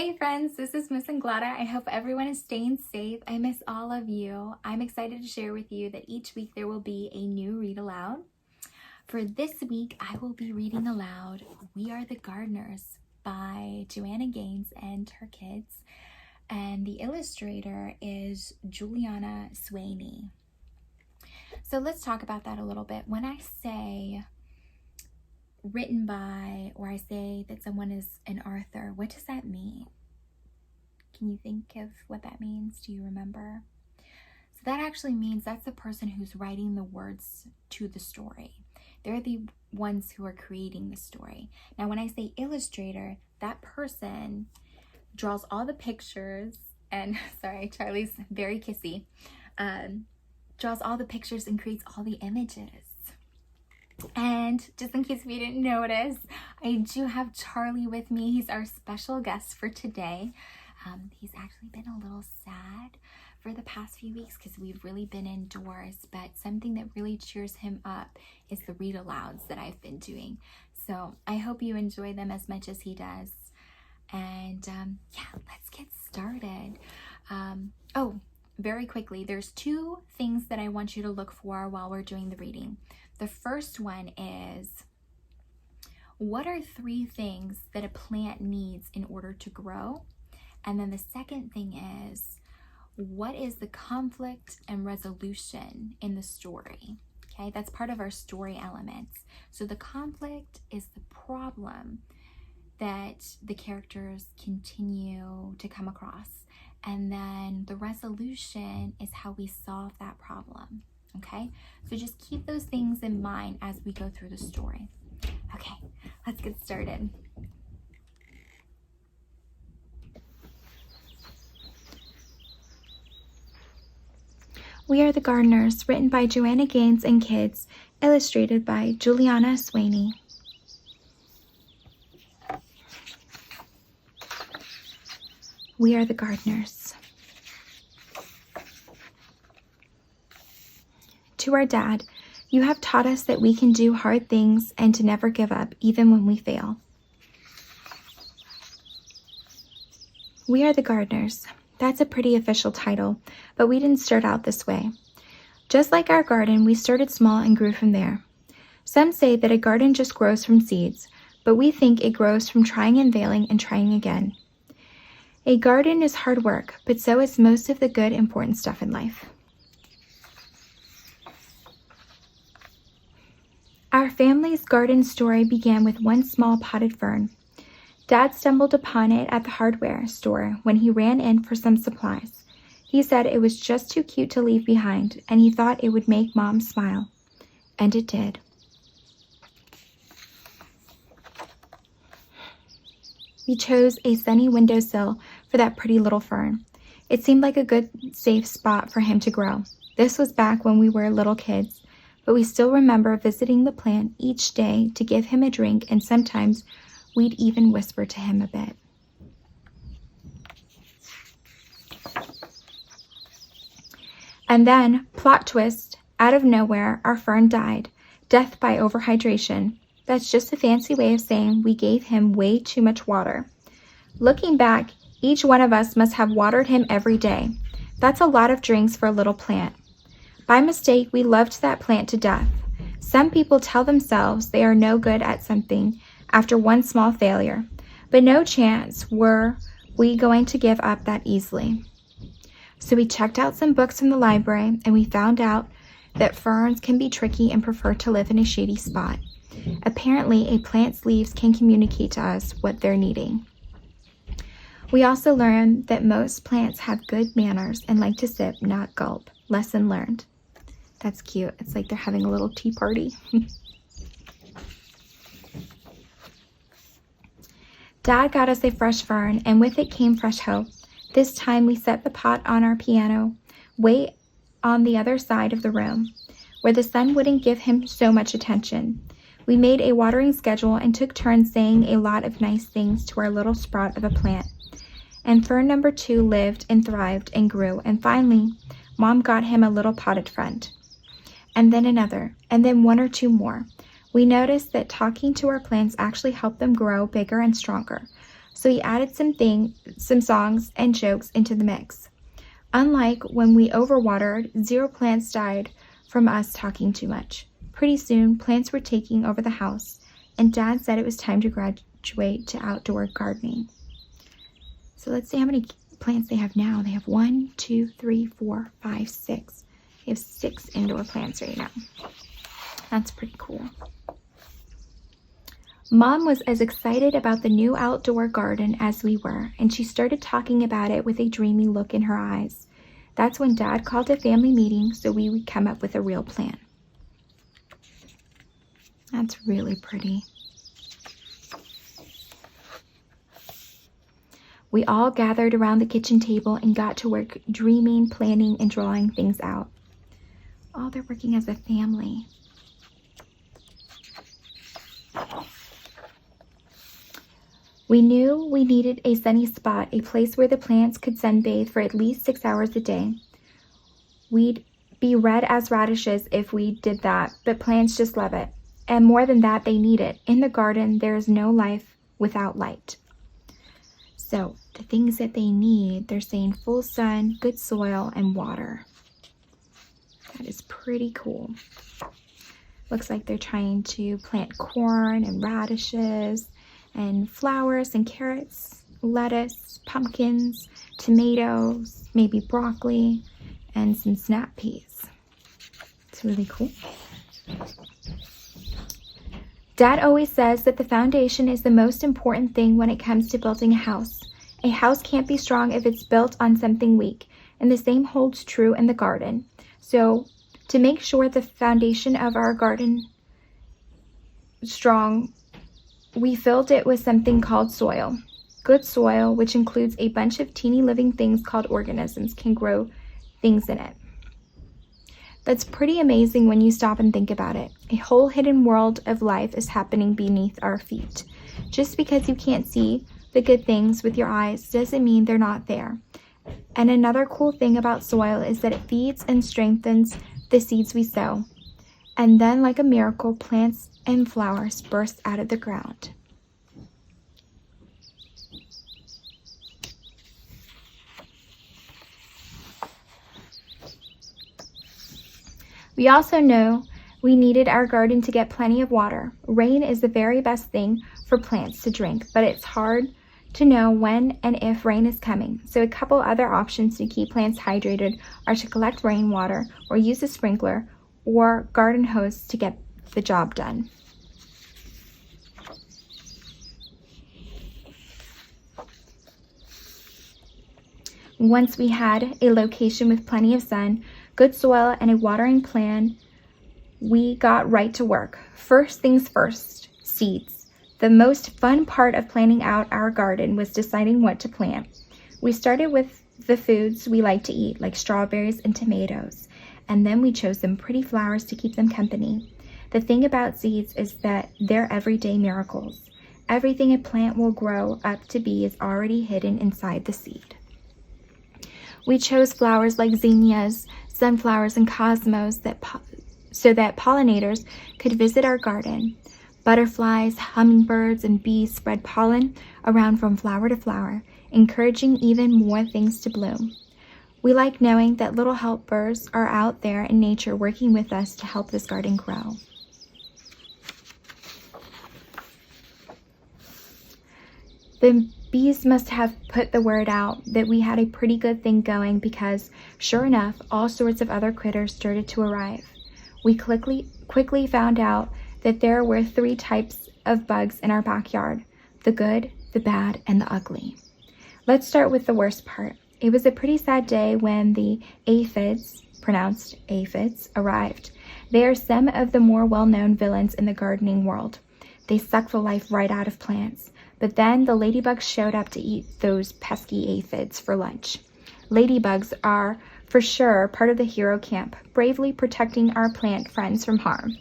Hey friends, this is Miss Inglada. I hope everyone is staying safe. I miss all of you. I'm excited to share with you that each week there will be a new read aloud. For this week, I will be reading aloud We Are the Gardeners by Joanna Gaines and her kids. And the illustrator is Juliana Swaney. So let's talk about that a little bit. When I say written by, or I say that someone is an author, what does that mean? Can you think of what that means? Do you remember? So that actually means that's the person who's writing the words to the story. They're the ones who are creating the story. Now, when I say illustrator, that person draws all the pictures and, sorry, Charlie's very kissy, draws all the pictures and creates all the images. And just in case if you didn't notice, I do have Charlie with me. He's our special guest for today. He's actually been a little sad for the past few weeks because we've really been indoors, but something that really cheers him up is the read alouds that I've been doing. So I hope you enjoy them as much as he does. And yeah, let's get started. Oh, very quickly, there's two things that I want you to look for while we're doing the reading. The first one is, what are 3 things that a plant needs in order to grow? And then the second thing is, what is the conflict and resolution in the story? Okay, that's part of our story elements. So the conflict is the problem that the characters continue to come across. And then the resolution is how we solve that problem. Okay, so just keep those things in mind as we go through the story. Okay, let's get started. We Are the Gardeners, written by Joanna Gaines and kids, illustrated by Juliana Swaney. We are the gardeners. To our dad, you have taught us that we can do hard things and to never give up, even when we fail. We are the gardeners. That's a pretty official title, but we didn't start out this way. Just like our garden, we started small and grew from there. Some say that a garden just grows from seeds, but we think it grows from trying and failing and trying again. A garden is hard work, but so is most of the good, important stuff in life. Our family's garden story began with one small potted fern. Dad stumbled upon it at the hardware store when he ran in for some supplies. He said it was just too cute to leave behind, and he thought it would make Mom smile. And it did. We chose a sunny windowsill for that pretty little fern. It seemed like a good, safe spot for him to grow. This was back when we were little kids, but we still remember visiting the plant each day to give him a drink, and sometimes we'd even whisper to him a bit. And then, plot twist, out of nowhere, our fern died. Death by overhydration. That's just a fancy way of saying we gave him way too much water. Looking back, each one of us must have watered him every day. That's a lot of drinks for a little plant. By mistake, we loved that plant to death. Some people tell themselves they are no good at something after one small failure, but no chance were we going to give up that easily. So we checked out some books from the library, and we found out that ferns can be tricky and prefer to live in a shady spot. Apparently, a plant's leaves can communicate to us what they're needing. We also learned that most plants have good manners and like to sip, not gulp. Lesson learned. That's cute. It's like they're having a little tea party. Dad got us a fresh fern, and with it came fresh hope. This time we set the pot on our piano, way on the other side of the room, where the sun wouldn't give him so much attention. We made a watering schedule and took turns saying a lot of nice things to our little sprout of a plant. And fern number 2 lived and thrived and grew, and finally, Mom got him a little potted friend. And then another, and then 1 or 2 more. We noticed that talking to our plants actually helped them grow bigger and stronger. so he added some songs and jokes into the mix. Unlike when we overwatered, 0 plants died from us talking too much. Pretty soon, plants were taking over the house, and Dad said it was time to graduate to outdoor gardening. So let's see how many plants they have now. They have 1, 2, 3, 4, 5, 6. They have 6 indoor plants right now. That's pretty cool. Mom was as excited about the new outdoor garden as we were, and she started talking about it with a dreamy look in her eyes. That's when Dad called a family meeting so we would come up with a real plan. That's really pretty. We all gathered around the kitchen table and got to work dreaming, planning, and drawing things out. Oh, they're working as a family. We knew we needed a sunny spot, a place where the plants could sunbathe for at least 6 hours a day. We'd be red as radishes if we did that, but plants just love it. And more than that, they need it. In the garden, there is no life without light. So the things that they need, they're saying full sun, good soil, and water. That is pretty cool. Looks like they're trying to plant corn and radishes and flowers and carrots, lettuce, pumpkins, tomatoes, maybe broccoli, and some snap peas. It's really cool. Dad always says that the foundation is the most important thing when it comes to building a house. A house can't be strong if it's built on something weak, and the same holds true in the garden. So, to make sure the foundation of our garden strong, we filled it with something called soil. Good soil, which includes a bunch of teeny living things called organisms, can grow things in it. That's pretty amazing when you stop and think about it. A whole hidden world of life is happening beneath our feet. Just because you can't see the good things with your eyes doesn't mean they're not there. And another cool thing about soil is that it feeds and strengthens the seeds we sow. And then, like a miracle, plants and flowers burst out of the ground. We also know we needed our garden to get plenty of water. Rain is the very best thing for plants to drink, but it's hard to know when and if rain is coming. So a couple other options to keep plants hydrated are to collect rainwater or use a sprinkler or garden hose to get the job done. Once we had a location with plenty of sun, good soil, and a watering plan, we got right to work. First things first, seeds. The most fun part of planning out our garden was deciding what to plant. We started with the foods we like to eat, like strawberries and tomatoes, and then we chose some pretty flowers to keep them company. The thing about seeds is that they're everyday miracles. Everything a plant will grow up to be is already hidden inside the seed. We chose flowers like zinnias, sunflowers, and cosmos so that pollinators could visit our garden. Butterflies, hummingbirds, and bees spread pollen around from flower to flower, encouraging even more things to bloom. We like knowing that little helpers are out there in nature working with us to help this garden grow. The bees must have put the word out that we had a pretty good thing going because, sure enough, all sorts of other critters started to arrive. We quickly found out that there were 3 types of bugs in our backyard: the good, the bad, and the ugly. Let's start with the worst part. It was a pretty sad day when the aphids, pronounced aphids, arrived. They are some of the more well-known villains in the gardening world. They suck the life right out of plants. But then the ladybugs showed up to eat those pesky aphids for lunch. Ladybugs are, for sure, part of the hero camp, bravely protecting our plant friends from harm.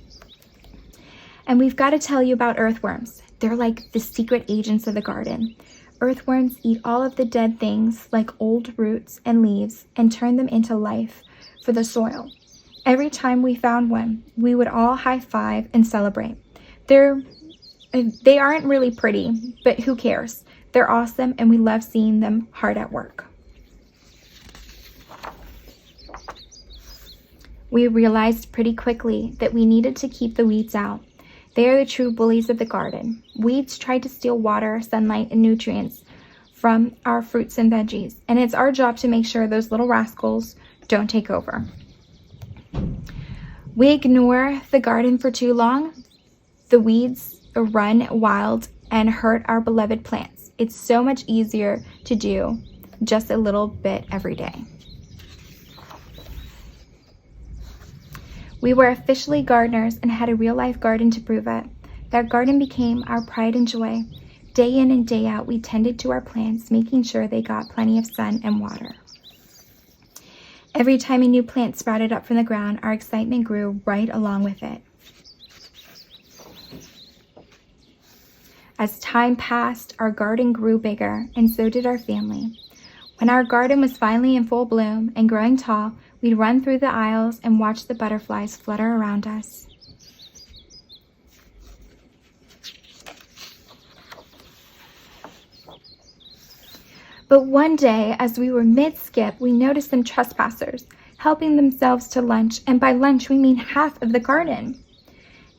And we've got to tell you about earthworms. They're like the secret agents of the garden. Earthworms eat all of the dead things, like old roots and leaves, and turn them into life for the soil. Every time we found one, we would all high-five and celebrate. They aren't really pretty, but who cares? They're awesome and we love seeing them hard at work. We realized pretty quickly that we needed to keep the weeds out. They are the true bullies of the garden. Weeds try to steal water, sunlight, and nutrients from our fruits and veggies, and it's our job to make sure those little rascals don't take over. We ignore the garden for too long, the weeds run wild and hurt our beloved plants. It's so much easier to do just a little bit every day. We were officially gardeners and had a real-life garden to prove it. That garden became our pride and joy. Day in and day out, we tended to our plants, making sure they got plenty of sun and water. Every time a new plant sprouted up from the ground, our excitement grew right along with it. As time passed, our garden grew bigger, and so did our family. When our garden was finally in full bloom and growing tall, we'd run through the aisles and watch the butterflies flutter around us. But one day, as we were mid-skip, we noticed some trespassers helping themselves to lunch, and by lunch we mean half of the garden.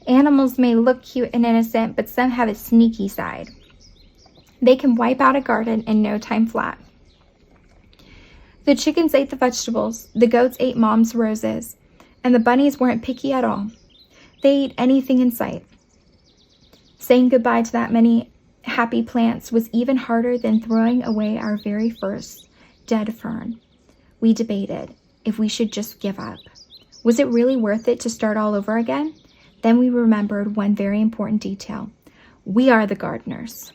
Animals may look cute and innocent, but some have a sneaky side. They can wipe out a garden in no time flat. The chickens ate the vegetables, the goats ate Mom's roses, and the bunnies weren't picky at all. They ate anything in sight. Saying goodbye to that many happy plants was even harder than throwing away our very first dead fern. We debated if we should just give up. Was it really worth it to start all over again? Then we remembered one very important detail. We are the gardeners.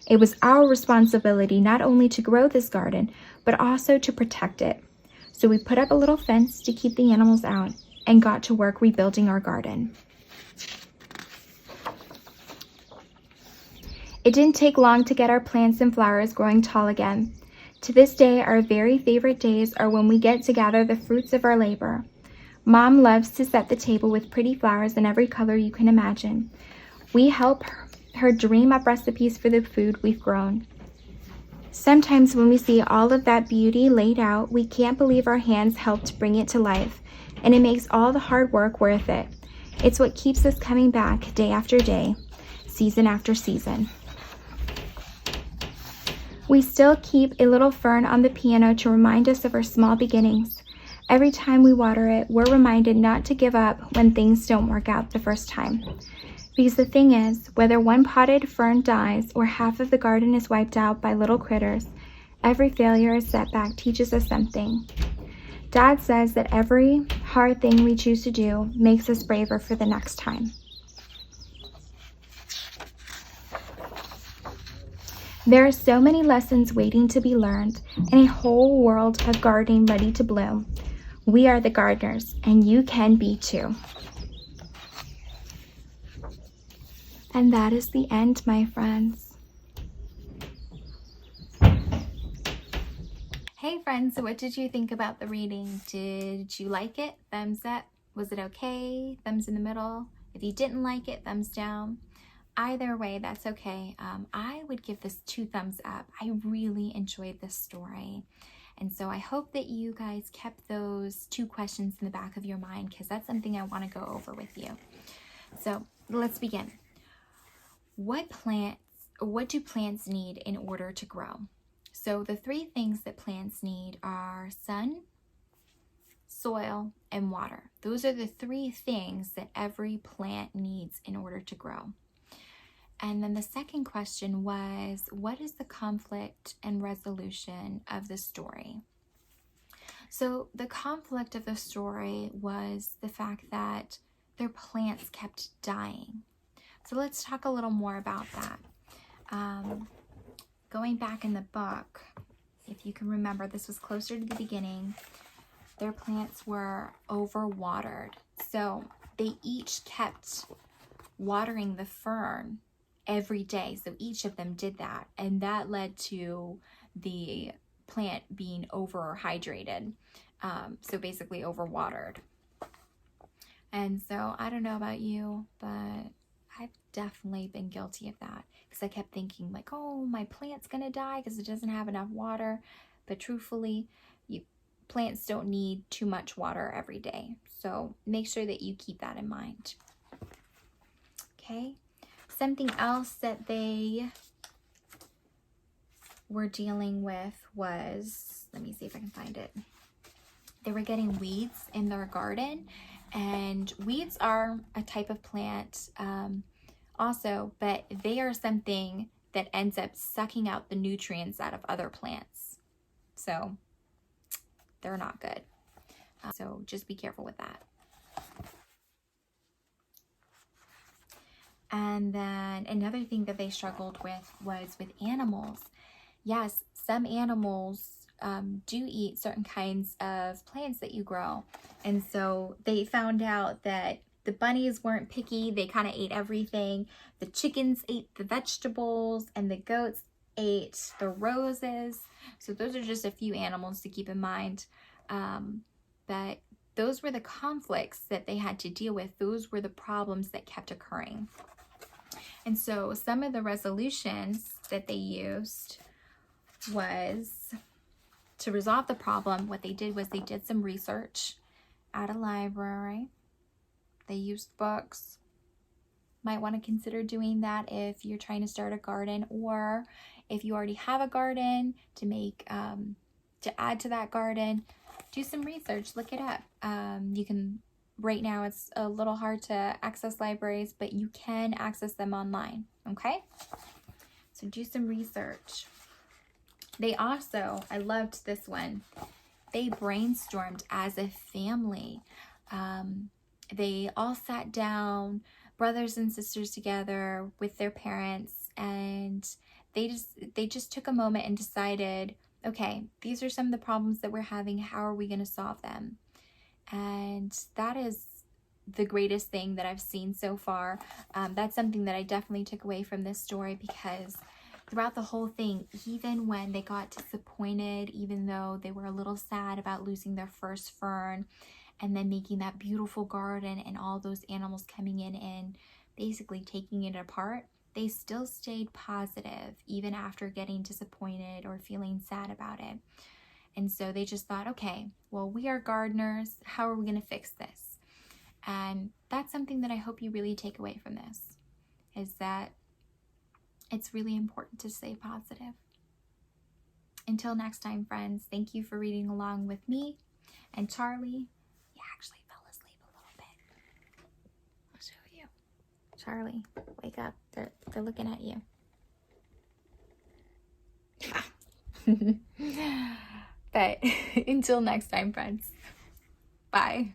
It was our responsibility not only to grow this garden, but also to protect it. So we put up a little fence to keep the animals out and got to work rebuilding our garden. It didn't take long to get our plants and flowers growing tall again. To this day, our very favorite days are when we get to gather the fruits of our labor. Mom loves to set the table with pretty flowers in every color you can imagine. We help her dream up recipes for the food we've grown. Sometimes when we see all of that beauty laid out, we can't believe our hands helped bring it to life, and it makes all the hard work worth it. It's what keeps us coming back day after day, season after season. We still keep a little fern on the piano to remind us of our small beginnings. Every time we water it, we're reminded not to give up when things don't work out the first time. Because the thing is, whether one potted fern dies or half of the garden is wiped out by little critters, every failure or setback teaches us something. Dad says that every hard thing we choose to do makes us braver for the next time. There are so many lessons waiting to be learned and a whole world of gardening ready to bloom. We are the gardeners, and you can be too. And that is the end, my friends. Hey friends, so what did you think about the reading? Did you like it? Thumbs up. Was it okay? Thumbs in the middle. If you didn't like it, thumbs down. Either way, that's okay. I would give this 2 thumbs up. I really enjoyed this story. And so I hope that you guys kept those 2 questions in the back of your mind, because that's something I want to go over with you. So let's begin. What do plants need in order to grow? So the 3 things that plants need are sun, soil, and water. Those are the 3 things that every plant needs in order to grow. And then the second question was, what is the conflict and resolution of the story? So the conflict of the story was the fact that their plants kept dying. So let's talk a little more about that. Going back in the book, if you can remember, this was closer to the beginning, their plants were overwatered. So they each kept watering the fern every day. So each of them did that, and that led to the plant being overhydrated. So basically overwatered. And so I don't know about you, but I've definitely been guilty of that because I kept thinking like, oh, my plant's gonna die because it doesn't have enough water. But truthfully, plants don't need too much water every day. So make sure that you keep that in mind. Okay. Something else that they were dealing with was, let me see if I can find it. They were getting weeds in their garden, and weeds are a type of plant also, but they are something that ends up sucking out the nutrients out of other plants. So they're not good. So just be careful with that. And then another thing that they struggled with was with animals. Yes, some animals do eat certain kinds of plants that you grow. And so they found out that the bunnies weren't picky. They kind of ate everything. The chickens ate the vegetables, and the goats ate the roses. So those are just a few animals to keep in mind. But those were the conflicts that they had to deal with. Those were the problems that kept occurring. And so some of the resolutions that they used was to resolve the problem. What they did was they did some research at a library. They used books. Might want to consider doing that if you're trying to start a garden, or if you already have a garden to make to add to that garden. Do some research, look it up. You can, right now it's a little hard to access libraries, but you can access them online, okay? So do some research. They also, I loved this one, they brainstormed as a family. They all sat down, brothers and sisters together with their parents, and they just took a moment and decided, okay, these are some of the problems that we're having. How are we going to solve them? And that is the greatest thing that I've seen so far. That's something that I definitely took away from this story, because throughout the whole thing, even when they got disappointed, even though they were a little sad about losing their first fern, and then making that beautiful garden and all those animals coming in and basically taking it apart, they still stayed positive even after getting disappointed or feeling sad about it. And so they just thought, okay, well, we are gardeners. How are we going to fix this? And that's something that I hope you really take away from this, is that it's really important to stay positive. Until next time, friends, thank you for reading along with me and Charlie. He actually fell asleep a little bit. I'll show you. Charlie, wake up. They're looking at you. But until next time, friends. Bye.